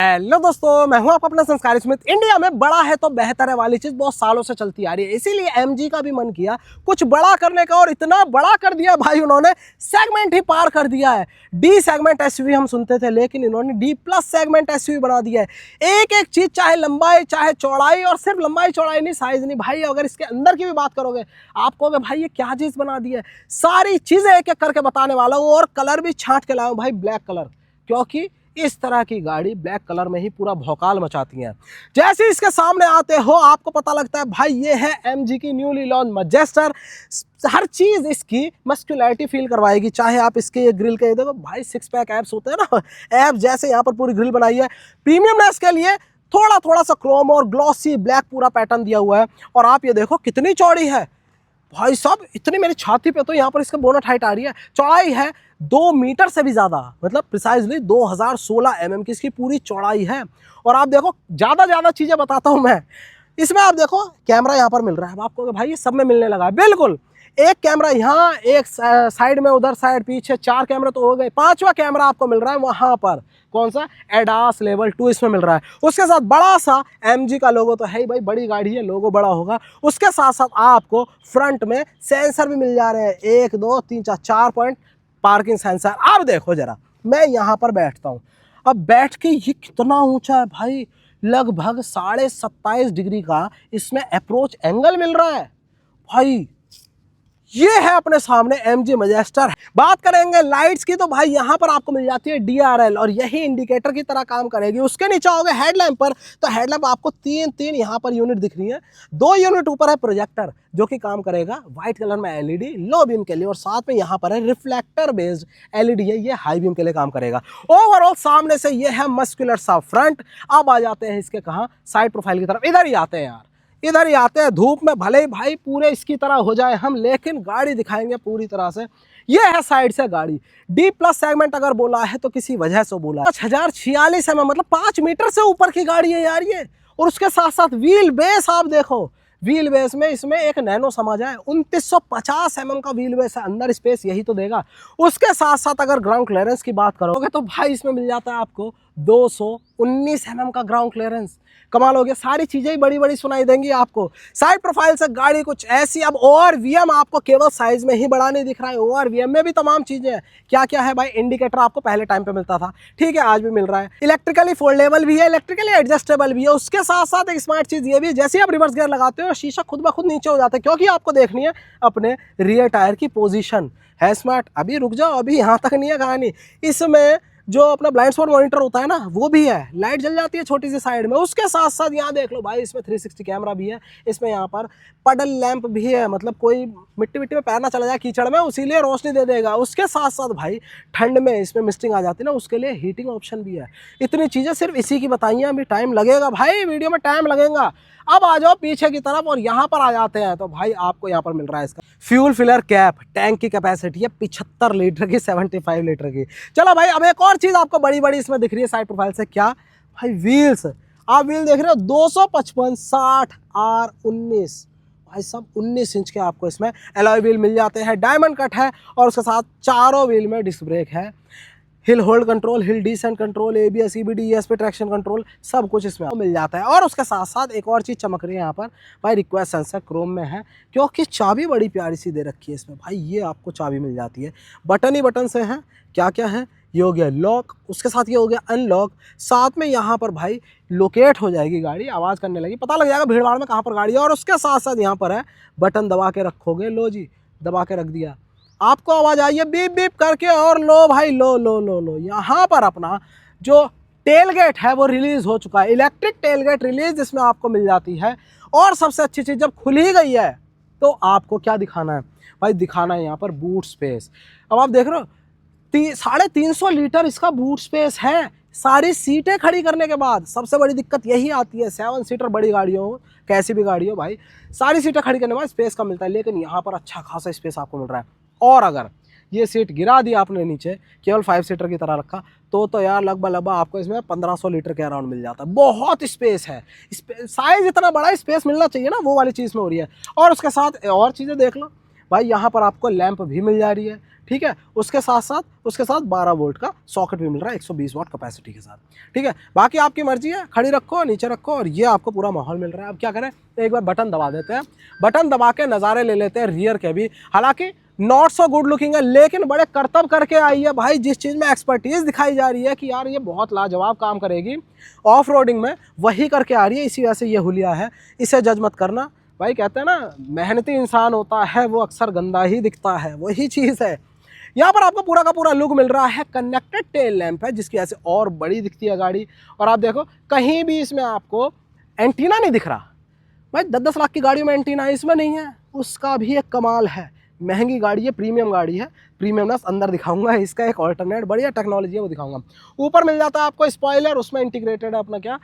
Hello दोस्तों, मैं हूं आपका अपना संस्कारी स्मिथ। इंडिया में बड़ा है तो बेहतर है वाली चीज बहुत सालों से चलती आ रही है, इसीलिए एमजी का भी मन किया कुछ बड़ा करने का, और इतना बड़ा कर दिया भाई उन्होंने, सेगमेंट ही पार कर दिया है। डी सेगमेंट एसयूवी हम सुनते थे, लेकिन इन्होंने डी प्लस सेगमेंट एसयूवी बना दिया है। एक एक चीज, चाहे लंबाई चाहे चौड़ाई, और सिर्फ लंबाई चौड़ाई नहीं, साइज नहीं भाई, अगर इसके अंदर की भी बात करोगे आप कहोगे भाई ये क्या चीज बना दी है। सारी चीजें एक एक करके बताने वाला हूँ, और कलर भी छांट के लाया हूँ भाई, ब्लैक कलर, क्योंकि इस तरह की गाड़ी ब्लैक कलर में ही पूरा भौकाल मचाती है। जैसे इसके सामने आते हो आपको पता लगता है भाई ये है एमजी की न्यूली लॉन्च मैजेस्टर। हर चीज इसकी मस्कुलैरिटी फील करवाएगी, चाहे आप इसके ये ग्रिल के देखो भाई, 6 पैक एब्स होते हैं ना, एब्स जैसे यहाँ पर पूरी ग्रिल बनाई है। प्रीमियमनेस के लिए थोड़ा थोड़ा सा क्रोम और ग्लॉसी ब्लैक पूरा पैटर्न दिया हुआ है। और आप ये देखो कितनी चौड़ी है भाई साहब, इतनी मेरी छाती पे तो यहाँ पर इसका बोनट हाइट आ रही है। चौड़ाई है 2 मीटर से भी ज़्यादा, मतलब प्रिसाइजली 2016 mm की इसकी पूरी चौड़ाई है। और आप देखो ज़्यादा चीज़ें बताता हूँ मैं। इसमें आप देखो कैमरा यहाँ पर मिल रहा है, अब आपको भाई ये सब में मिलने लगा है। बिल्कुल एक कैमरा यहाँ, एक साइड में, उधर साइड पीछे 4 कैमरे तो हो गए, 5वां कैमरा आपको मिल रहा है वहाँ पर। कौन सा? एडास लेवल 2 इसमें मिल रहा है। उसके साथ बड़ा सा एमजी का लोगो तो है ही भाई, बड़ी गाड़ी है, लोगो बड़ा होगा। उसके साथ साथ आपको फ्रंट में सेंसर भी मिल जा रहे हैं, 1 2 3 4 पॉइंट पार्किंग सेंसर। अब देखो जरा, मैं यहाँ पर बैठता हूँ, अब बैठ के ये कितना ऊंचा है भाई, लगभग 27.5 डिग्री का इसमें अप्रोच एंगल मिल रहा है भाई। ये है अपने सामने एमजी मैजेस्टर। बात करेंगे लाइट्स की तो भाई यहाँ पर आपको मिल जाती है DRL, और यही इंडिकेटर की तरह काम करेगी। उसके नीचे आओगे हेडलैम्प पर, तो हेडलैम्प आपको तीन यहाँ पर यूनिट दिख रही है। 2 यूनिट ऊपर है प्रोजेक्टर, जो कि काम करेगा व्हाइट कलर में LED लो बीम के लिए, और साथ में यहाँ पर है रिफ्लेक्टर बेस्ड LED है, ये हाई बीम के लिए काम करेगा। ओवरऑल सामने से ये है मस्कुलर सा फ्रंट। अब आ जाते हैं इसके कहाँ, साइड प्रोफाइल की तरफ। इधर ही आते हैं यार, इधर ही आते हैं। धूप में भले ही भाई पूरे इसकी तरह हो जाए हम, लेकिन गाड़ी दिखाएंगे पूरी तरह से। ये है साइड से गाड़ी। डी प्लस सेगमेंट अगर बोला है तो किसी वजह से बोला। 5046 mm, मतलब 5 मीटर से ऊपर की गाड़ी है यार ये। और उसके साथ साथ व्हील बेस आप देखो, व्हील बेस में इसमें एक नैनो समझ है, 2950 mm का व्हील बेस है, अंदर स्पेस यही तो देगा। उसके साथ साथ अगर ग्राउंड क्लियरेंस की बात करोगे तो भाई इसमें मिल जाता है आपको 219 mm का ग्राउंड क्लियरेंस। कमाल हो गया, सारी चीजें ही बड़ी बड़ी सुनाई देंगी आपको। साइड प्रोफाइल से गाड़ी कुछ ऐसी। अब ORVM आपको केवल साइज में ही बड़ा नहीं दिख रहा है, ORVM में भी तमाम चीजें हैं। क्या क्या है भाई? इंडिकेटर आपको पहले टाइम पे मिलता था, ठीक है, आज भी मिल रहा है। इलेक्ट्रिकली फोल्डेबल भी है, इलेक्ट्रिकली एडजस्टेबल भी है। उसके साथ साथ एक स्मार्ट चीज ये भी है, जैसे आप रिवर्स गियर लगाते हो शीशा खुद ब खुद नीचे हो जाता है, क्योंकि आपको देखनी है अपने रियर टायर की पोजीशन। है स्मार्ट। अभी रुक जाओ, अभी यहाँ तक नहीं है कहानी। इसमें जो अपना ब्लाइंड स्पॉट मॉनिटर होता है ना, वो भी है, लाइट जल जाती है छोटी सी साइड में। उसके साथ साथ यहाँ देख लो भाई, इसमें 360 कैमरा भी है, इसमें यहाँ पर पडल लैंप भी है, मतलब कोई मिट्टी में पैर ना चला जाए कीचड़ में, उसीलिए रोशनी दे देगा। उसके साथ साथ भाई ठंड में इसमें मिस्टिंग आ जाती है ना, उसके लिए हीटिंग ऑप्शन भी है। इतनी चीज़ें सिर्फ इसी की बताई हैं, अभी टाइम लगेगा भाई, वीडियो में टाइम लगेगा। अब आ जाओ पीछे की तरफ, और यहाँ पर आ जाते हैं तो भाई आपको यहाँ पर मिल रहा है इसका फ्यूल फिलर कैप। टैंक की कैपेसिटी है 75 लीटर की, 75 लीटर की। चलो भाई, अब एक और चीज़ आपको बड़ी बड़ी इसमें दिख रही है साइड प्रोफाइल से। क्या भाई? व्हील्स। आप व्हील देख रहे हो 255 60 R19 भाई साहब, 19 इंच के आपको इसमें एलॉय व्हील मिल जाते हैं। डायमंड कट है, और उसके साथ चारों व्हील में डिस्क ब्रेक है, hill hold control, hill descent control, ABS EBD ESP traction control, सब कुछ इसमें मिल जाता है। और उसके साथ साथ एक और चीज़ चमक रही है यहाँ पर भाई, रिक्वेस्ट सेंसर क्रोम में है, क्योंकि चाबी बड़ी प्यारी सी दे रखी है इसमें भाई। ये आपको चाबी मिल जाती है, बटन ही बटन से हैं। क्या क्या है? ये हो गया लॉक, उसके साथ ये हो गया अनलॉक। साथ में यहाँ पर भाई लोकेट हो जाएगी गाड़ी, आवाज़ करने लगी, पता लग जाएगा भीड़ भाड़ में कहाँ पर गाड़ी है। और उसके साथ साथ यहाँ पर है बटन दबा के रखोगे, लो जी दबा के रख दिया, आपको आवाज़ आई है बीप बीप करके, और लो भाई लो लो लो लो। यहाँ पर अपना जो टेल गेट है वो रिलीज़ हो चुका है, इलेक्ट्रिक टेल गेट रिलीज इसमें आपको मिल जाती है। और सबसे अच्छी चीज़, जब खुल ही गई है तो आपको क्या दिखाना है भाई? दिखाना है यहाँ पर बूट स्पेस। अब आप देख रहे हो 350 लीटर इसका बूट स्पेस है, सारी सीटें खड़ी करने के बाद। सबसे बड़ी दिक्कत यही आती है 7 सीटर बड़ी गाड़ियों हो, कैसी भी गाड़ी हो भाई, सारी सीटें खड़ी करने के बाद स्पेस कम मिलता है, लेकिन यहाँ पर अच्छा खासा स्पेस आपको मिल रहा है। और अगर ये सीट गिरा दी आपने नीचे, केवल 5 सीटर की तरह रखा, तो यार लगभग आपको इसमें 1500 लीटर के अराउंड मिल जाता है। बहुत स्पेस है, साइज इतना बड़ा, स्पेस मिलना चाहिए ना, वो वाली चीज़ में हो रही है। और उसके साथ और चीज़ें देख लो भाई, यहाँ पर आपको लैंप भी मिल जा रही है, ठीक है। उसके साथ 12 वोल्ट का सॉकेट भी मिल रहा है 120 वाट कैपेसिटी के साथ, ठीक है। बाकी आपकी मर्जी है, खड़ी रखो नीचे रखो, और ये आपको पूरा माहौल मिल रहा है। अब क्या करें, एक बार बटन दबा देते हैं, बटन दबा के नज़ारे ले लेते हैं रियर के भी। हालांकि नॉट सो गुड लुकिंग है, लेकिन बड़े करतब करके आई है भाई। जिस चीज़ में एक्सपर्टीज़ दिखाई जा रही है कि यार ये बहुत लाजवाब काम करेगी ऑफ रोडिंग में, वही करके आ रही है। इसी वजह से ये हुलिया है, इसे जज मत करना भाई। कहते हैं ना, मेहनती इंसान होता है वो अक्सर गंदा ही दिखता है, वही चीज़ है। यहाँ पर आपको पूरा का पूरा लुक मिल रहा है। कनेक्टेड टेल लैंप है, जिसकी वजह से और बड़ी दिखती है गाड़ी। और आप देखो, कहीं भी इसमें आपको एंटीना नहीं दिख रहा भाई। 10-10 लाख की गाड़ियों में एंटीना इसमें नहीं है, उसका भी एक कमाल है। महंगी गाड़ी है, प्रीमियम गाड़ी है, प्रीमियमनेस अंदर दिखाऊंगा इसका एक ऑल्टरनेट बढ़िया टेक्नोलॉजी है, वो दिखाऊंगा। ऊपर मिल जाता है आपको स्पॉइलर, उसमें इंटीग्रेटेड है अपना क्या,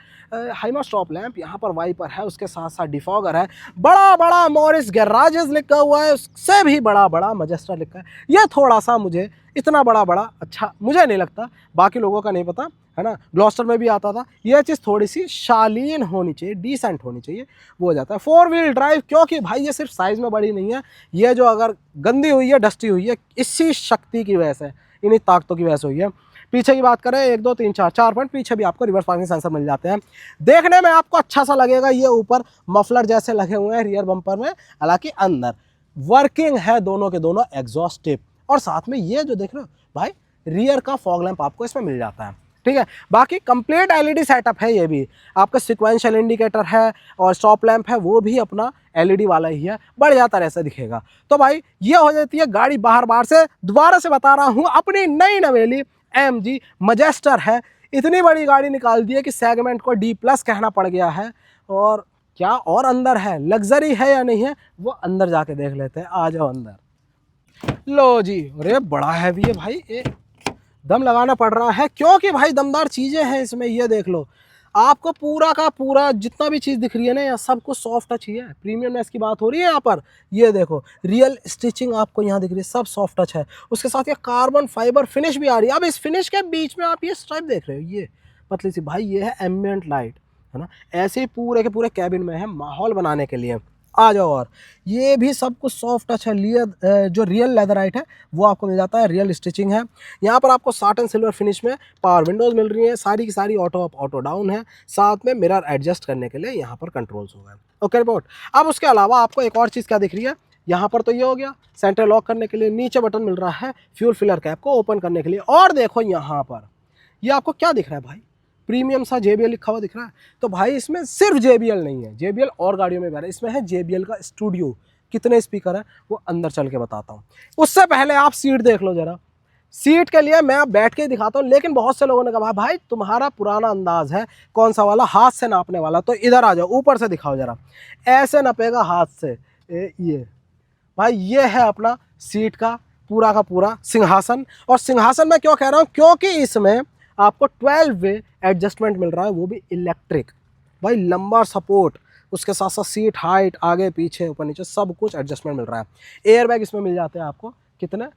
हाइमा स्टॉप लैंप। यहाँ पर वाइपर है, उसके साथ साथ डिफॉगर है। बड़ा बड़ा मॉरिस गैराजेस लिखा हुआ है, उससे भी बड़ा बड़ा मजेस्टर लिखा है। ये थोड़ा सा मुझे इतना बड़ा अच्छा मुझे नहीं लगता, बाकी लोगों का नहीं पता, है ना। ग्लॉस्टर में भी आता था। ये चीज़ थोड़ी सी शालीन होनी चाहिए, डिसेंट होनी चाहिए, वो हो जाता है। 4 व्हील ड्राइव, क्योंकि भाई ये सिर्फ साइज़ में बड़ी नहीं है, ये जो अगर गंदी हुई है, डस्टी हुई है, इसी शक्ति की वजह से, इन्हीं ताकतों की वजह से हुई है। पीछे की बात करें, 1 2 3 4 पॉइंट पीछे भी आपको रिवर्स पार्किंग सेंसर मिल जाते हैं। देखने में आपको अच्छा सा लगेगा, ये ऊपर मफलर जैसे लगे हुए हैं रियर बम्पर में, हालांकि अंदर वर्किंग है दोनों के दोनों एग्जॉस्ट टिप। और साथ में ये जो देख रहे हो भाई, रियर का फॉग लैंप आपको इसमें मिल जाता है, ठीक है। बाकी कंप्लीट एलईडी सेटअप है, ये भी आपका सिक्वेंशियल इंडिकेटर है, और स्टॉप लैंप है वो भी अपना एलईडी वाला ही है, बढ़ जाता ऐसा दिखेगा। तो भाई ये हो जाती है गाड़ी बाहर से। दोबारा से बता रहा हूँ, अपनी नई नवेली AMG मजेस्टर है। इतनी बड़ी गाड़ी निकाल दी है कि सेगमेंट को D+ कहना पड़ गया है। और क्या और अंदर है, लग्जरी है या नहीं है, वो अंदर जाके देख लेते हैं। आ जाओ अंदर। लो जी, अरे बड़ा हैवी है भाई, दम लगाना पड़ रहा है, क्योंकि भाई दमदार चीज़ें हैं इसमें। ये देख लो, आपको पूरा का पूरा जितना भी चीज़ दिख रही है ना, यहाँ सब कुछ सॉफ्ट टच ही है। प्रीमियमनेस की बात हो रही है यहाँ पर। ये देखो, रियल स्टिचिंग आपको यहाँ दिख रही है, सब सॉफ्ट टच है। उसके साथ ये कार्बन फाइबर फिनिश भी आ रही है। अब इस फिनिश के बीच में आप ये स्ट्राइप देख रहे हो, ये पतली सी भाई, ये है एम्बिएंट लाइट, है ना। ऐसे ही पूरे के पूरे कैबिन में है, माहौल बनाने के लिए। आ जाओ, और ये भी सब कुछ सॉफ्ट टच है। जो रियल लेदराइट है वो आपको मिल जाता है, रियल स्टिचिंग है। यहाँ पर आपको साटन सिल्वर फिनिश में पावर विंडोज़ मिल रही हैं, सारी की सारी ऑटो अप ऑटो डाउन है। साथ में मिरर एडजस्ट करने के लिए यहाँ पर कंट्रोल्स हो गए। Okay report. अब उसके अलावा आपको एक और चीज़ क्या दिख रही है, यहाँ पर तो ये हो गया सेंटर लॉक करने के लिए, नीचे बटन मिल रहा है फ्यूल फिलर कैप को ओपन करने के लिए। और देखो यहाँ पर ये आपको क्या दिख रहा है भाई, प्रीमियम सा JBL लिखा हुआ दिख रहा है। तो भाई इसमें सिर्फ JBL नहीं है, JBL और गाड़ियों में भी आ रहा है, इसमें है JBL का स्टूडियो। कितने स्पीकर है वो अंदर चल के बताता हूँ। उससे पहले आप सीट देख लो जरा। सीट के लिए मैं आप बैठ के ही दिखाता हूँ, लेकिन बहुत से लोगों ने कहा भाई तुम्हारा पुराना अंदाज है, कौन सा वाला, हाथ से नापने वाला, तो इधर आ जाओ, ऊपर से दिखाओ जरा। ऐसे नपेगा हाथ से। ये भाई ये है अपना सीट का पूरा सिंहासन। और सिंहासन में क्यों कह रहा हूँ, क्योंकि इसमें आपको 12 वे एडजस्टमेंट मिल रहा है, वो भी इलेक्ट्रिक। भाई लंबा सपोर्ट, उसके साथ साथ सीट हाइट, आगे पीछे ऊपर नीचे सब कुछ एडजस्टमेंट मिल रहा है। एयर बैग इसमें मिल जाते हैं आपको, कितने,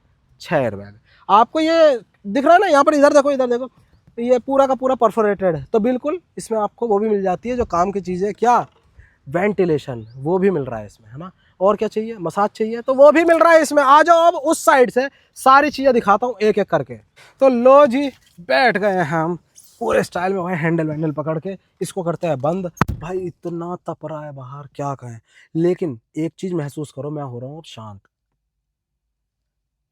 6 एयर बैग। आपको ये दिख रहा है ना यहाँ पर, इधर देखो, इधर देखो, ये पूरा का पूरा परफोरेटेड है, तो बिल्कुल इसमें आपको वो भी मिल जाती है जो काम की चीज़ें, क्या वेंटिलेशन, वो भी मिल रहा है इसमें, है ना। और क्या चाहिए, मसाज चाहिए तो वो भी मिल रहा है इसमें। आ जाओ, अब उस साइड से सारी चीज़ें दिखाता हूँ एक एक करके। तो लो जी, बैठ गए हैं हम पूरे स्टाइल में भाई, हैंडल वैंडल पकड़ के इसको करते हैं बंद। भाई इतना तप रहा है बाहर, क्या कहें। लेकिन एक चीज़ महसूस करो, मैं हो रहा हूँ शांत।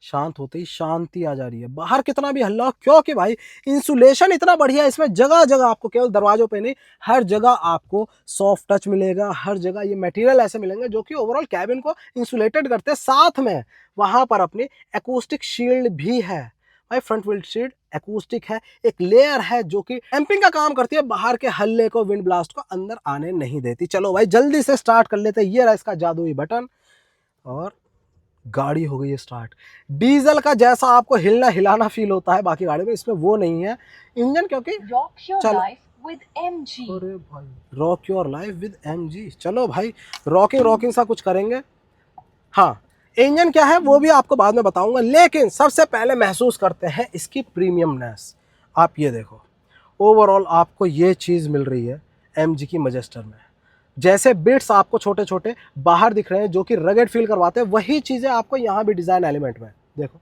शांत होते ही शांति आ जा रही है। बाहर कितना भी हल्ला, क्योंकि भाई इंसुलेशन इतना बढ़िया है इसमें, जगह जगह आपको, केवल दरवाजों पे नहीं, हर जगह आपको सॉफ्ट टच मिलेगा। हर जगह ये मटेरियल ऐसे मिलेंगे जो कि ओवरऑल कैबिन को इंसुलेटेड करते हैं। साथ में वहां पर अपनी एकूस्टिक शील्ड भी है भाई, फ्रंट विंड शील्ड एकूस्टिक है, एक लेयर है जो कि डैम्पिंग का काम करती है, बाहर के हल्ले को, विंड ब्लास्ट को अंदर आने नहीं देती। चलो भाई जल्दी से स्टार्ट कर लेते हैं। ये रहा इसका जादुई बटन, और गाड़ी हो गई है स्टार्ट। डीजल का जैसा आपको हिलना हिलाना फील होता है बाकी गाड़ी में, इसमें वो नहीं है। इंजन क्योंकि अरे भाई, rock your life with MG। चलो भाई रॉकिंग सा कुछ करेंगे। हाँ, इंजन क्या है वो भी आपको बाद में बताऊंगा, लेकिन सबसे पहले महसूस करते हैं इसकी प्रीमियमनेस। आप ये देखो, ओवरऑल आपको ये चीज़ मिल रही है MG की मजेस्टर में। जैसे बिट्स आपको छोटे छोटे बाहर दिख रहे हैं जो कि रगेड फील करवाते हैं, वही चीज़ें आपको यहाँ भी डिज़ाइन एलिमेंट में देखो।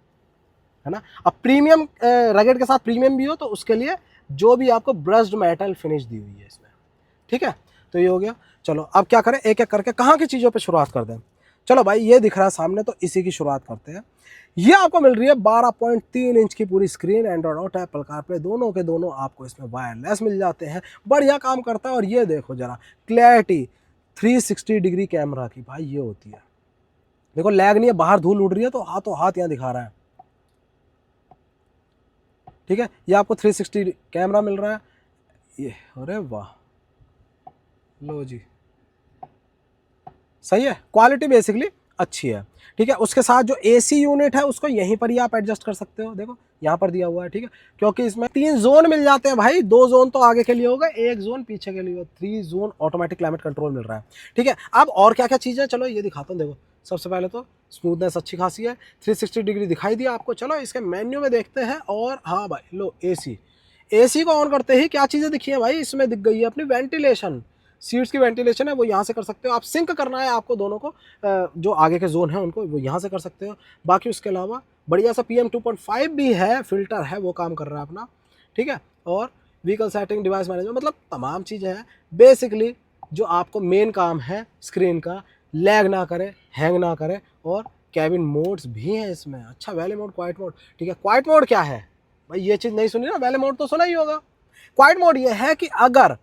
है ना। अब प्रीमियम रगेड के साथ प्रीमियम भी हो तो उसके लिए जो भी आपको ब्रश्ड मेटल फिनिश दी हुई है इसमें, ठीक है। तो ये हो गया। चलो अब क्या करें, एक एक करके कहाँ की चीज़ों पे शुरुआत कर दें। चलो भाई ये दिख रहा है सामने, तो इसी की शुरुआत करते हैं। ये आपको मिल रही है 12.3 इंच की पूरी स्क्रीन, एंड्रॉइड और एप्पल कारप्ले दोनों के दोनों आपको इसमें वायरलेस मिल जाते हैं, बढ़िया काम करता है। और ये देखो जरा क्लैरिटी 360 डिग्री कैमरा की भाई ये होती है, देखो लैग नहीं है, बाहर धूल उड़ रही है तो हाथों हाथ यहाँ दिखा रहा है, ठीक है। ये आपको 360 कैमरा मिल रहा है ये, अरे वाह, लो जी, सही है, क्वालिटी बेसिकली अच्छी है, ठीक है। उसके साथ जो एसी यूनिट है उसको यहीं पर ही आप एडजस्ट कर सकते हो, देखो यहाँ पर दिया हुआ है, ठीक है। क्योंकि इसमें 3 जोन मिल जाते हैं भाई, 2 जोन तो आगे के लिए होगा, 1 जोन पीछे के लिए होगा, 3 जोन ऑटोमेटिक क्लाइमेट कंट्रोल मिल रहा है, ठीक है। अब और क्या क्या चीज़ें, चलो ये दिखाता हूँ। देखो सबसे पहले तो स्मूथनेस अच्छी खासी है, 360 डिग्री दिखाई दिया आपको। चलो इसके मेन्यू में देखते हैं। और हाँ भाई लो, एसी को ऑन करते ही क्या चीज़ें दिखी है भाई, इसमें दिख गई है अपनी वेंटिलेशन, सीट्स की वेंटिलेशन है वो यहाँ से कर सकते हो आप। सिंक करना है आपको दोनों को, जो आगे के जोन है उनको, वो यहाँ से कर सकते हो। बाकी उसके अलावा बढ़िया सा PM 2.5 भी है, फिल्टर है, वो काम कर रहा है अपना, ठीक है। और व्हीकल सेटिंग, डिवाइस मैनेजमेंट, मतलब तमाम चीज़ें हैं बेसिकली जो आपको मेन काम है स्क्रीन का, लैग ना करे, हैंग ना करे। और कैबिन मोड्स भी हैं इसमें, अच्छा वैले मोड, क्वाइट मोड, ठीक है। क्वाइट मोड क्या है भाई, ये चीज़ नहीं सुनी ना, वैले मोड तो सुना ही होगा। क्वाइट मोड ये है कि अगर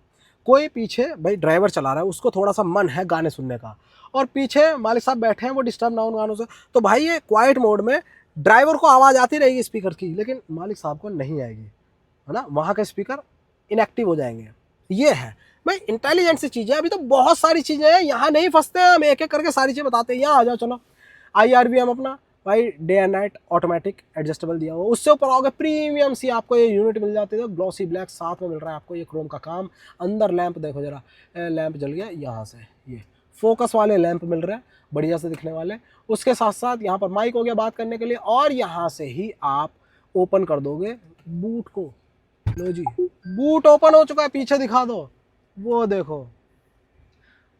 कोई पीछे भाई ड्राइवर चला रहा है, उसको थोड़ा सा मन है गाने सुनने का, और पीछे मालिक साहब बैठे हैं, वो डिस्टर्ब ना उन गानों से, तो भाई ये क्वाइट मोड में ड्राइवर को आवाज़ आती रहेगी स्पीकर की, लेकिन मालिक साहब को नहीं आएगी, है ना, वहाँ के स्पीकर इनएक्टिव हो जाएंगे। ये है भाई इंटेलिजेंट सी चीज़ें। अभी तो बहुत सारी चीज़ें हैं, यहाँ नहीं फंसते हैं हम, एक एक करके सारी चीज़ें बताते हैं। यहाँ आ जाओ, चलो IRBM अपना भाई day and night automatic adjustable दिया हुआ। उससे ऊपर आओगे प्रीमियम सी आपको ये यूनिट मिल जाती है, ग्लॉसी ब्लैक साथ में मिल रहा है आपको, ये क्रोम का काम। अंदर लैंप देखो जरा, लैंप जल गया यहाँ से, ये फोकस वाले लैंप मिल रहे हैं बढ़िया से दिखने वाले। उसके साथ साथ यहाँ पर माइक हो गया बात करने के लिए, और यहाँ से ही आप ओपन कर दोगे बूट को। लो जी, बूट ओपन हो चुका है, पीछे दिखा दो, वो देखो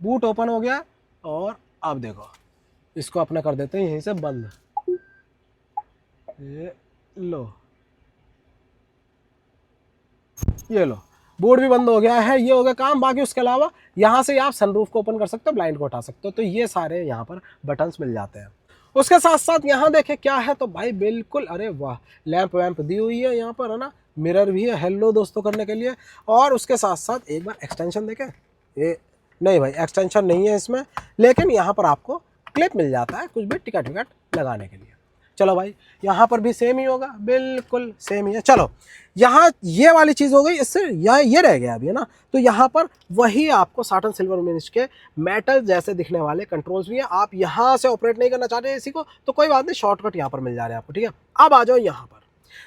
बूट ओपन हो गया। और अब देखो इसको अपना कर देते हैं यहीं से बंद, ये लो, ये लो बोर्ड भी बंद हो गया है, ये हो गया काम। बाकी उसके अलावा यहाँ से आप सनरूफ को ओपन कर सकते हो, ब्लाइंड को हटा सकते हो, तो ये सारे यहाँ पर बटन्स मिल जाते हैं। उसके साथ साथ यहाँ देखें क्या है, तो भाई बिल्कुल अरे वाह, लैंप वैम्प दी हुई है यहाँ पर, है ना, मिरर भी है हेलो दोस्तों करने के लिए। और उसके साथ साथ एक बार एक्सटेंशन देखें, ये नहीं भाई एक्सटेंशन नहीं है इसमें, लेकिन यहाँ पर आपको क्लिप मिल जाता है कुछ भी टिकट विकट लगाने के लिए। चलो भाई यहाँ पर भी सेम ही होगा, बिल्कुल सेम ही है। चलो यहाँ ये वाली चीज़ हो गई, इससे यहाँ ये रह गया अभी, है ना। तो यहाँ पर वही आपको साटन सिल्वर फिनिश के मेटल जैसे दिखने वाले कंट्रोल्स भी हैं। आप यहाँ से ऑपरेट नहीं करना चाहते इसी को, तो कोई बात नहीं, शॉर्टकट यहाँ पर मिल जा रहे हैं आपको, ठीक है। अब आ जाओ यहाँ पर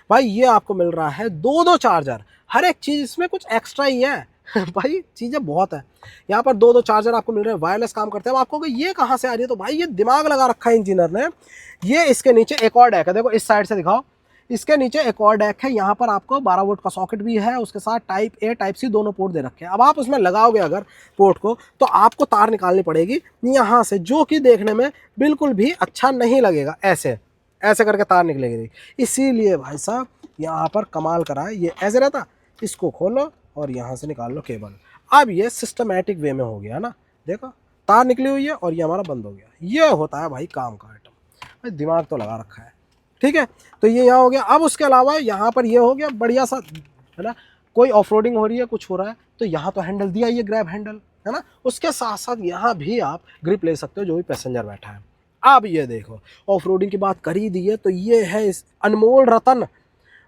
भाई, ये आपको मिल रहा है 2-2 चार्जर, हर एक चीज़ इसमें कुछ एक्स्ट्रा ही है भाई चीज़ें बहुत है। यहाँ पर 2-2 चार्जर आपको मिल रहे हैं, वायरलेस काम करते हैं। अब आपको ये कहाँ से आ रही है, तो भाई ये दिमाग लगा रखा है इंजीनियर ने। ये इसके नीचे एक और डैक है, देखो इस साइड से दिखाओ, इसके नीचे एक और डैक है। यहाँ पर आपको 12 वोल्ट का सॉकेट भी है, उसके साथ टाइप A टाइप C दोनों पोर्ट दे रखे हैं। अब आप उसमें लगाओगे अगर पोर्ट को, तो आपको तार निकालनी पड़ेगी यहाँ से, जो कि देखने में बिल्कुल भी अच्छा नहीं लगेगा, ऐसे ऐसे करके तार निकलेगी। इसीलिए भाई साहब यहाँ पर कमाल करा है, ये ऐसे रहता, इसको खोलो और यहाँ से निकाल लो केबल। अब ये सिस्टमैटिक वे में हो गया ना, देखो तार निकली हुई है और ये हमारा बंद हो गया। ये होता है भाई काम का आइटम, भाई दिमाग तो लगा रखा है, ठीक है। तो ये यहाँ हो गया। अब उसके अलावा यहाँ पर ये हो गया बढ़िया सा, है ना, कोई ऑफ रोडिंग हो रही है, कुछ हो रहा है, तो यहाँ तो हैंडल दिया, ये ग्रैब हैंडल, है ना। उसके साथ साथ यहाँ भी आप ग्रिप ले सकते हो जो भी पैसेंजर बैठा है। अब ये देखो ऑफ रोडिंग की बात कर ही दी है, तो ये है इस अनमोल रतन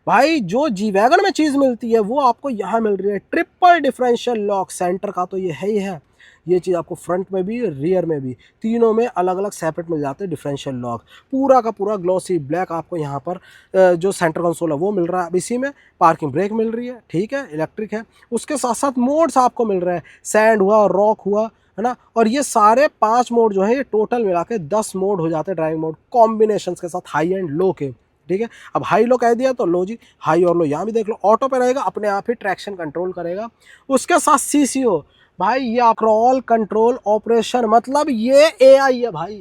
भाई, जो जी वैगन में चीज़ मिलती है वो आपको यहाँ मिल रही है। ट्रिपल डिफरेंशियल लॉक, सेंटर का तो ये है ही है, ये चीज़ आपको फ्रंट में भी रियर में भी तीनों में अलग अलग सेपरेट मिल जाते हैं डिफरेंशियल लॉक। पूरा का पूरा ग्लॉसी ब्लैक आपको यहाँ पर जो सेंटर कंसोल है वो मिल रहा है। अब इसी में पार्किंग ब्रेक मिल रही है, ठीक है, इलेक्ट्रिक है। उसके साथ साथ मोड्स आपको मिल रहे हैं, सैंड हुआ, रॉक हुआ, है ना। और ये सारे 5 मोड जो है ये टोटल मिला के 10 मोड हो जाते हैं ड्राइविंग मोड, कॉम्बिनेशन के साथ हाई एंड लो के, ठीक है। अब हाई लो कह दिया तो लो जी, हाई और लो यहाँ भी देख लो, ऑटो पे रहेगा, अपने आप ही ट्रैक्शन कंट्रोल करेगा। उसके साथ CCO भाई, ये क्रॉल कंट्रोल ऑपरेशन, मतलब ये AI है भाई,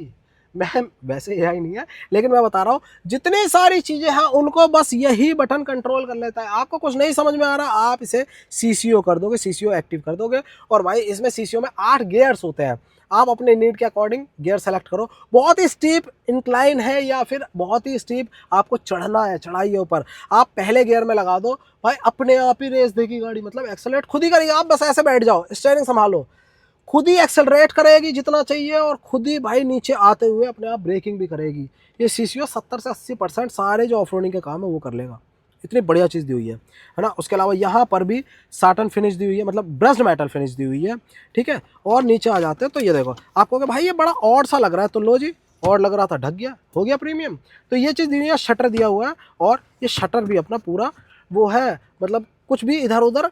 मैं वैसे एआई नहीं है, लेकिन मैं बता रहा हूँ जितनी सारी चीज़ें हैं उनको बस यही बटन कंट्रोल कर लेता है। आपको कुछ नहीं समझ में आ रहा, आप इसे सीसीओ कर दोगे, सीसीओ एक्टिव कर दोगे, और भाई इसमें सीसीओ में 8 गियर्स होते हैं। आप अपने नीड के अकॉर्डिंग गियर सेलेक्ट करो। बहुत ही स्टीप इंक्लाइन है या फिर बहुत ही स्टीप आपको चढ़ना है, चढ़ाई है ऊपर, आप पहले गियर में लगा दो, भाई अपने आप ही रेस देगी गाड़ी, मतलब एक्सेलरेट खुद ही करेगी। आप बस ऐसे बैठ जाओ, स्टीयरिंग संभालो, खुद ही एक्सेलरेट करेगी जितना चाहिए, और खुद ही भाई नीचे आते हुए अपने आप ब्रेकिंग भी करेगी। ये सीसीओ 70 से 80% सारे जो ऑफ रोडिंग के काम है वो कर लेगा। इतनी बढ़िया चीज़ दी हुई है ना। उसके अलावा यहाँ पर भी साटन फिनिश दी हुई है, मतलब ब्रश्ड मेटल फिनिश दी हुई है, ठीक है। और नीचे आ जाते हैं तो ये देखो, आपको भाई ये बड़ा ऑड सा लग रहा है, तो लो जी, और लग रहा था ढक गया, हो गया प्रीमियम। तो ये चीज़ दी हुई है, शटर दिया हुआ है, और ये शटर भी अपना पूरा वो है, मतलब कुछ भी इधर उधर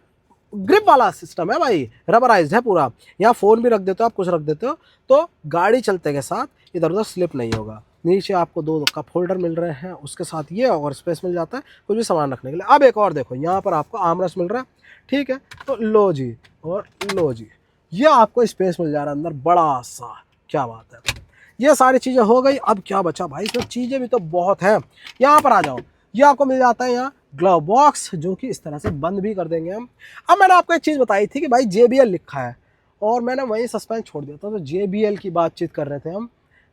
ग्रिप वाला सिस्टम है भाई, रबराइज्ड है पूरा। यहाँ फ़ोन भी रख देते हो आप, कुछ रख देते हो, तो गाड़ी चलते के साथ इधर उधर स्लिप नहीं होगा। नीचे आपको 2 कप होल्डर मिल रहे हैं, उसके साथ ये और स्पेस मिल जाता है कुछ भी सामान रखने के लिए। अब एक और देखो, यहाँ पर आपको आर्मरेस्ट मिल रहा है, ठीक है। तो लो जी, और लो जी, ये आपको स्पेस मिल जा रहा है अंदर बड़ा सा, क्या बात है। ये सारी चीज़ें हो गई। अब क्या बचा भाई, इसमें चीज़ें भी तो बहुत हैं। यहाँ पर आ जाओ, ये आपको मिल जाता है यहाँ ग्लव बॉक्स, जो कि इस तरह से बंद भी कर देंगे हम। अब मैंने आपको एक चीज़ बताई थी कि भाई JBL लिखा है, और मैंने वहीं सस्पेंस छोड़ दिया था। तो JBL की बातचीत कर रहे थे हम।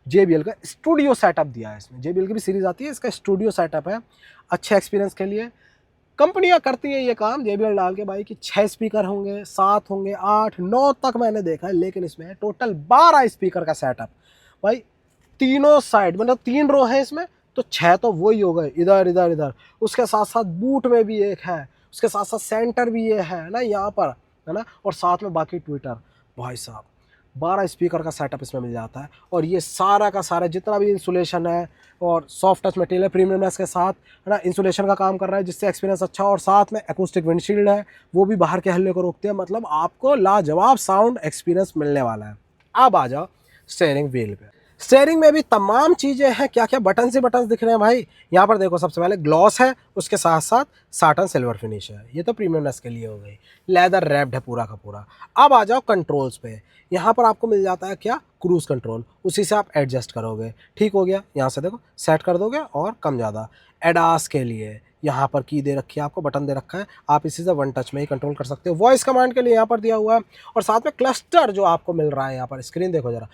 JBL का स्टूडियो सेटअप दिया है इसमें, JBL की भी सीरीज़ आती है, इसका स्टूडियो सेटअप है अच्छे एक्सपीरियंस के लिए। कंपनियां करती हैं ये काम JBL डाल के भाई, कि 6 स्पीकर होंगे, 7 होंगे, 8, 9 तक मैंने देखा है, लेकिन इसमें है टोटल 12 स्पीकर का सेटअप भाई। तीनों साइड, मतलब 3 रो है इसमें, तो 6 तो वही हो गए, इधर इधर इधर। उसके साथ साथ बूट में भी एक है, उसके साथ साथ सेंटर भी ये है ना यहाँ पर, है ना, और साथ में बाकी ट्विटर। भाई साहब 12 स्पीकर का सेटअप इसमें मिल जाता है, और ये सारा का सारा जितना भी इंसुलेशन है और सॉफ्ट टच मटेरियल है, प्रीमियमनेस के साथ, है ना, इंसुलेशन का काम कर रहा है, जिससे एक्सपीरियंस अच्छा। और साथ में एकूस्टिक विंडशील्ड है, वो भी बाहर के हल्ले को रोकते हैं, मतलब आपको लाजवाब साउंड एक्सपीरियंस मिलने वाला है। अब आ जाओ स्टीयरिंग व्हील पे। स्टीयरिंग में भी तमाम चीज़ें हैं, क्या क्या बटन से बटन दिख रहे हैं भाई। यहाँ पर देखो, सबसे पहले ग्लॉस है, उसके साथ साथ साटन सिल्वर फिनिश है, ये तो प्रीमियमनेस के लिए हो गई। लेदर रैप्ड है पूरा का पूरा। अब आ जाओ कंट्रोल्स पे। यहाँ पर आपको मिल जाता है क्या, क्रूज कंट्रोल, उसी से आप एडजस्ट करोगे, ठीक हो गया। यहाँ से देखो सेट कर दोगे, और कम ज़्यादा। एडास के लिए यहाँ पर की दे रखी है, आपको बटन दे रखा है, आप इसी से 1 टच में ही कंट्रोल कर सकते हो। वॉइस कमांड के लिए यहाँ पर दिया हुआ है, और साथ में क्लस्टर जो आपको मिल रहा है यहाँ पर। स्क्रीन देखो जरा,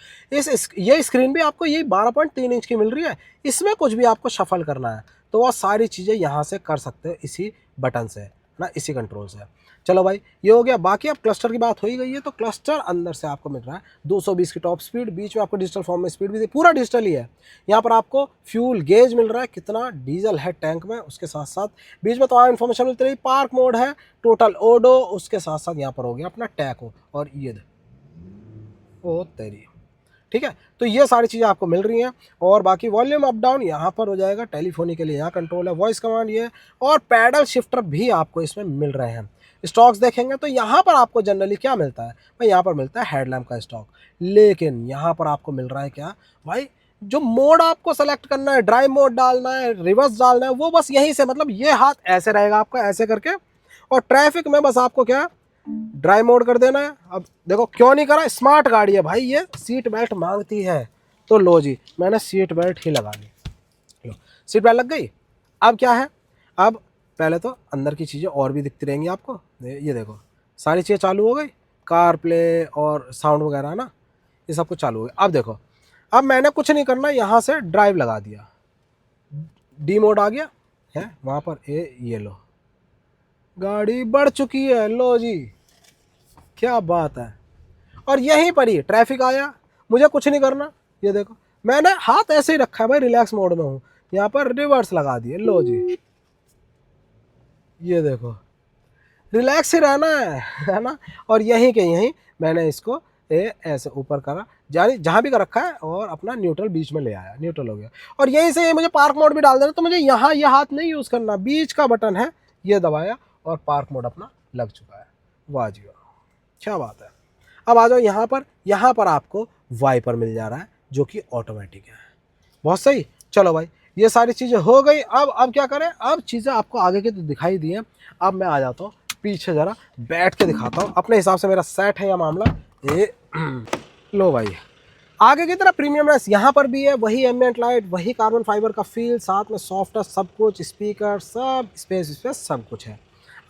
ये स्क्रीन भी आपको यही 12.3 इंच की मिल रही है। इसमें कुछ भी आपको शफल करना है तो वह सारी चीज़ें यहाँ से कर सकते हो, इसी बटन से ना, इसी कंट्रोल से। चलो भाई ये हो गया। बाकी अब क्लस्टर की बात हो ही गई है, तो क्लस्टर अंदर से आपको मिल रहा है 220 की टॉप स्पीड, बीच में आपको डिजिटल फॉर्म में स्पीड भी पूरा डिजिटल ही है। यहाँ पर आपको फ्यूल गेज मिल रहा है, कितना डीजल है टैंक में, उसके साथ साथ बीच में तो इन्फॉर्मेशन मिलती रही। पार्क मोड है, टोटल ओडो, उसके साथ साथ यहाँ पर हो गया अपना टैको, और ये ओ तेरी, ठीक है। तो ये सारी चीज़ें आपको मिल रही हैं, और बाकी वॉल्यूम अप डाउन यहाँ पर हो जाएगा। टेलीफोनी के लिए यहाँ कंट्रोल है, वॉइस कमांड ये, और पैडल शिफ्टर भी आपको इसमें मिल रहे हैं। स्टॉक्स देखेंगे तो यहाँ पर आपको जनरली क्या मिलता है भाई, यहाँ पर मिलता है हेडलैम्प का स्टॉक, लेकिन यहाँ पर आपको मिल रहा है क्या भाई, जो मोड आपको सेलेक्ट करना है, ड्राइव मोड डालना है, रिवर्स डालना है, वो बस यहीं से, मतलब ये हाथ ऐसे रहेगा आपका, ऐसे करके, और ट्रैफिक में बस आपको क्या ड्राइव मोड कर देना है। अब देखो क्यों नहीं करा, स्मार्ट गाड़ी है भाई, ये सीट बेल्ट मांगती है, तो लो जी मैंने सीट बेल्ट ही लगा ली। लो सीट बेल्ट लग गई। अब क्या है, अब पहले तो अंदर की चीज़ें और भी दिखती रहेंगी आपको। ये देखो सारी चीज़ें चालू हो गई, कार प्ले और साउंड वगैरह ना, ये सब कुछ चालू हो गया। अब देखो, अब मैंने कुछ नहीं करना, यहाँ से ड्राइव लगा दिया, डी मोड आ गया है वहाँ पर, ये लो गाड़ी बढ़ चुकी है, लो जी क्या बात है। और यहीं पर ही ट्रैफिक आया, मुझे कुछ नहीं करना, ये देखो मैंने हाथ ऐसे ही रखा है भाई, रिलैक्स मोड में हूँ, यहाँ पर रिवर्स लगा दिए, लो जी ये देखो रिलैक्स ही रहना है ना। और यहीं के यहीं मैंने इसको ऐसे ऊपर करा, जहाँ भी कर रखा है, और अपना न्यूट्रल बीच में ले आया, न्यूट्रल हो गया। और यहीं से मुझे पार्क मोड भी डाल देना, तो मुझे यहाँ ये हाथ नहीं यूज़ करना, बीच का बटन है ये दबाया, और पार्क मोड अपना लग चुका है। वाह जी वाह, क्या बात है। अब आ जाओ यहाँ पर आपको वाइपर मिल जा रहा है, जो कि ऑटोमेटिक है, बहुत सही। चलो भाई ये सारी चीज़ें हो गई। अब क्या करें, अब चीज़ें आपको आगे की तो दिखाई दी हैं, अब मैं आ जाता हूँ पीछे, ज़रा बैठ के दिखाता हूँ अपने हिसाब से, मेरा सेट है यह मामला। ये लो भाई, आगे की तरफ प्रीमियमनेस यहाँ पर भी है, वही एम्बिएंट लाइट, वही कार्बन फाइबर का फील, साथ में सॉफ्टनेस, सब कुछ, स्पीकर, सब स्पेस सब कुछ है।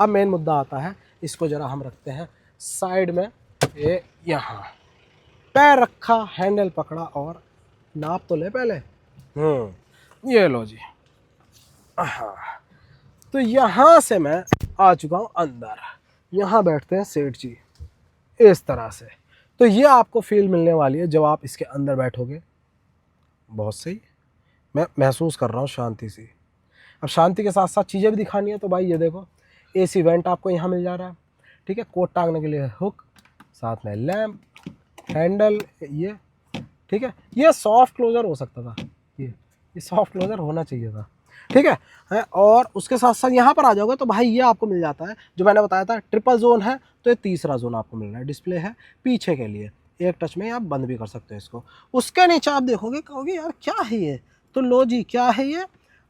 अब मेन मुद्दा आता है, इसको जरा हम रखते हैं साइड में, ये यहाँ पैर रखा, हैंडल पकड़ा और नाप तो ले पहले। ये लो जी। हाँ, तो यहाँ से मैं आ चुका हूँ अंदर। यहाँ बैठते हैं सेठ जी इस तरह से। तो ये आपको फील मिलने वाली है जब आप इसके अंदर बैठोगे। बहुत सही, मैं महसूस कर रहा हूँ शांति सी। अब शांति के साथ साथ चीज़ें भी दिखानी है, तो भाई ये देखो एसी वेंट आपको यहाँ मिल जा रहा है, ठीक है। कोट टांगने के लिए हुक, साथ में लैंप, हैंडल, ये ठीक है। ये सॉफ्ट क्लोजर हो सकता था, ये सॉफ्ट क्लोजर होना चाहिए था, ठीक है। और उसके साथ साथ यहाँ पर आ जाओगे तो भाई ये आपको मिल जाता है जो मैंने बताया था, ट्रिपल जोन है, तो ये तीसरा जोन आपको मिल रहा है। डिस्प्ले है पीछे के लिए, एक टच में आप बंद भी कर सकते हो इसको। उसके नीचे आप देखोगे, कहोगे यार क्या है ये, तो लो जी क्या है ये,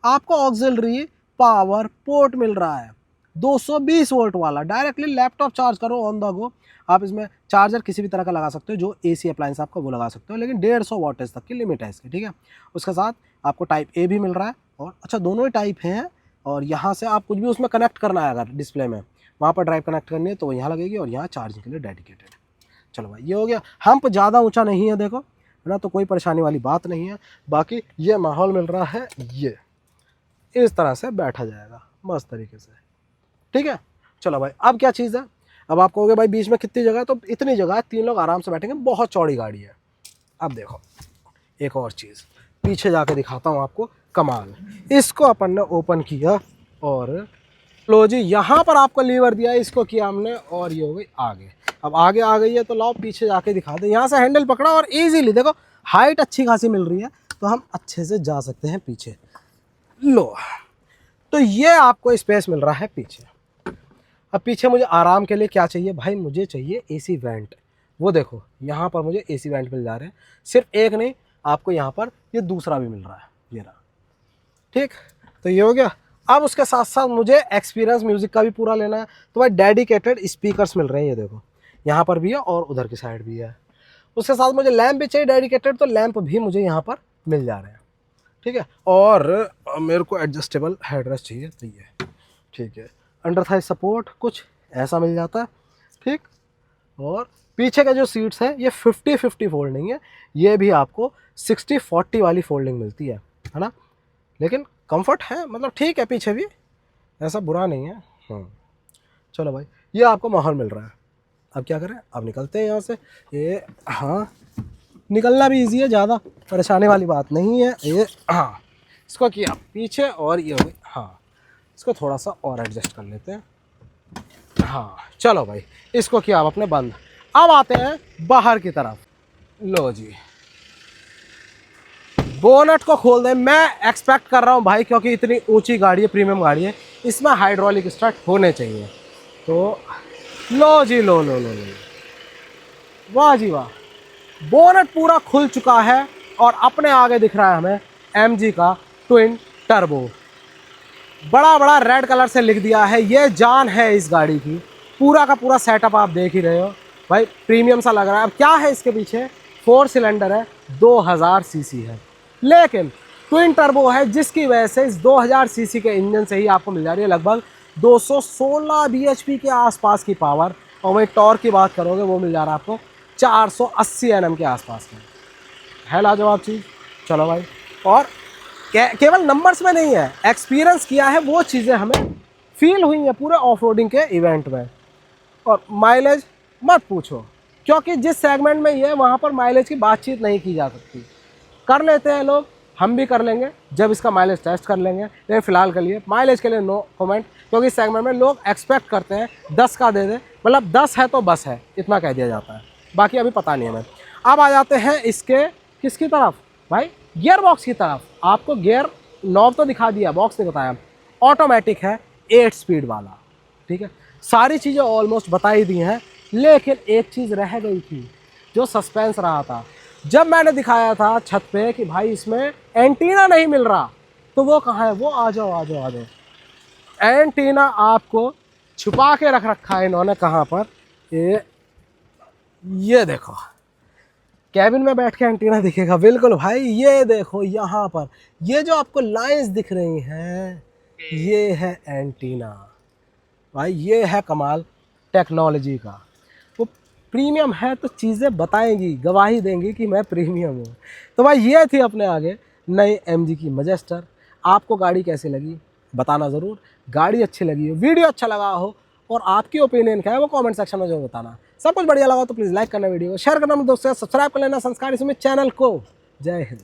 आपको ऑक्सिलरी पावर पोर्ट मिल रहा है 220 वोल्ट वाला। डायरेक्टली लैपटॉप चार्ज करो ऑन द गो। आप इसमें चार्जर किसी भी तरह का लगा सकते हो, जो एसी अप्लायंस आपका वो लगा सकते हो, लेकिन 150 वॉटेज तक की लिमिट है इसकी, ठीक है। उसके साथ आपको टाइप ए भी मिल रहा है, और अच्छा दोनों ही टाइप हैं। और यहाँ से आप कुछ भी उसमें कनेक्ट करना है, अगर डिस्प्ले में वहाँ पर ड्राइव कनेक्ट करनी है तो वो यहाँ लगेगी, और यहाँ चार्जिंग के लिए डेडिकेटेड है। चलो भाई ये हो गया। हम्प ज़्यादा ऊंचा नहीं है देखो, है ना, तो कोई परेशानी वाली बात नहीं है। बाकी ये माहौल मिल रहा है, ये इस तरह से बैठा जाएगा मस्त तरीके से, ठीक है। चलो भाई अब क्या चीज़ है, अब आप कहोगे भाई बीच में कितनी जगह है, तो इतनी जगह है, 3 लोग आराम से बैठेंगे, बहुत चौड़ी गाड़ी है। अब देखो एक और चीज़, पीछे जाके दिखाता हूँ आपको कमाल। इसको अपन ने ओपन किया और लो जी, यहाँ पर आपको लीवर दिया है, इसको किया हमने और ये हो गई आगे। अब आगे आ गई है तो लाओ पीछे जाके दिखा दे। यहाँ से हैंडल पकड़ा और इजीली देखो हाइट अच्छी खासी मिल रही है, तो हम अच्छे से जा सकते हैं पीछे। लो, तो ये आपको स्पेस मिल रहा है पीछे। अब पीछे मुझे आराम के लिए क्या चाहिए भाई, मुझे चाहिए एसी वेंट। वो देखो यहाँ पर मुझे एसी वेंट मिल जा रहे हैं, सिर्फ एक नहीं, आपको यहाँ पर ये दूसरा भी मिल रहा है, ये रहा, ठीक। तो ये हो गया। अब उसके साथ साथ मुझे एक्सपीरियंस म्यूजिक का भी पूरा लेना है, तो भाई डेडिकेटेड स्पीकर्स मिल रहे हैं, ये देखो यहाँ पर भी है और उधर की साइड भी है। उसके साथ मुझे लैंप भी चाहिए डेडिकेटेड, तो लैंप भी मुझे यहाँ पर मिल जा रहे हैं, ठीक है। और मेरे को एडजस्टेबल हेडरेस्ट चाहिए, तो ये ठीक है। अंडर थाई सपोर्ट कुछ ऐसा मिल जाता है, ठीक। और पीछे के जो सीट्स हैं ये 50-50 फोल्डिंग है, ये भी आपको 60-40 वाली फोल्डिंग मिलती है ना। लेकिन कंफर्ट है, मतलब ठीक है, पीछे भी ऐसा बुरा नहीं है। चलो भाई ये आपको माहौल मिल रहा है। अब क्या करें, अब निकलते हैं यहाँ से। ये हाँ, निकलना भी इजी है, ज़्यादा परेशानी वाली बात नहीं है। ये हाँ, इसको किया पीछे और ये हो गई। हाँ, इसको थोड़ा सा और एडजस्ट कर लेते हैं। हाँ चलो भाई, इसको किया अब अपने बंद। अब आते हैं बाहर की तरफ। लो जी, बोनट को खोल दें। मैं एक्सपेक्ट कर रहा हूँ भाई, क्योंकि इतनी ऊंची गाड़ी है, प्रीमियम गाड़ी है, इसमें हाइड्रोलिक स्टार्ट होने चाहिए। तो लो जी, लो लो लो लो, वाह जी वाह, बोनट पूरा खुल चुका है और अपने आगे दिख रहा है हमें MG का ट्विन टर्बो। बड़ा बड़ा रेड कलर से लिख दिया है, ये जान है इस गाड़ी की। पूरा का पूरा सेटअप आप देख ही रहे हो भाई, प्रीमियम सा लग रहा है। अब क्या है इसके पीछे, 4 सिलेंडर है, 2000 सीसी है, लेकिन ट्विन टर्बो है, जिसकी वजह से इस 2000 सीसी के इंजन से ही आपको मिल जा रही है लगभग 216 bhp के आसपास की पावर। और वही टॉर्क की बात करोगे वो मिल जा रहा है आपको 480 Nm के आसपास में। है लाजवाब चीज़। चलो भाई, और केवल नंबर्स में नहीं है, एक्सपीरियंस किया है, वो चीज़ें हमें फील हुई हैं पूरे ऑफ रोडिंग के इवेंट में। और माइलेज मत पूछो, क्योंकि जिस सेगमेंट में ये है वहाँ पर माइलेज की बातचीत नहीं की जा सकती। कर लेते हैं लोग, हम भी कर लेंगे जब इसका माइलेज टेस्ट कर लेंगे, लेकिन फ़िलहाल के लिए माइलेज के लिए नो कमेंट, क्योंकि इस सेगमेंट में लोग एक्सपेक्ट करते हैं 10 का दे दे, मतलब 10 है तो बस है, इतना कह दिया जाता है, बाकी अभी पता नहीं है हमें। अब आ जाते हैं इसके किसकी तरफ भाई, गियर बॉक्स की तरफ। आपको गियर नॉब तो दिखा दिया, बॉक्स नहीं बताया। ऑटोमेटिक है, 8 स्पीड वाला, ठीक है। सारी चीज़ें ऑलमोस्ट बता ही दी हैं, लेकिन एक चीज़ रह गई थी जो सस्पेंस रहा था। जब मैंने दिखाया था छत पे कि भाई इसमें एंटीना नहीं मिल रहा, तो वो कहाँ है, वो आ जाओ आ जाओ आ जाओ। एंटीना आपको छुपा के रख रखा है इन्होंने, कहाँ पर, ये देखो, कैबिन में बैठ के एंटीना दिखेगा। बिल्कुल भाई, ये देखो यहाँ पर ये जो आपको लाइंस दिख रही हैं ये है एंटीना। भाई ये है कमाल टेक्नोलॉजी का। वो प्रीमियम है तो चीज़ें बताएंगी, गवाही देंगी कि मैं प्रीमियम हूँ। तो भाई ये थी अपने आगे नई MG की मैजेस्टर। आपको गाड़ी कैसी लगी बताना ज़रूर। गाड़ी अच्छी लगी हो, वीडियो अच्छा लगा हो और आपकी ओपिनियन क्या है वो कमेंट सेक्शन में जरूर बताना। सब कुछ बढ़िया लगा तो प्लीज़ लाइक करना, वीडियो को शेयर करना, दोस्तों सब्सक्राइब कर लेना संस्कार इसमें चैनल को। जय हिंद।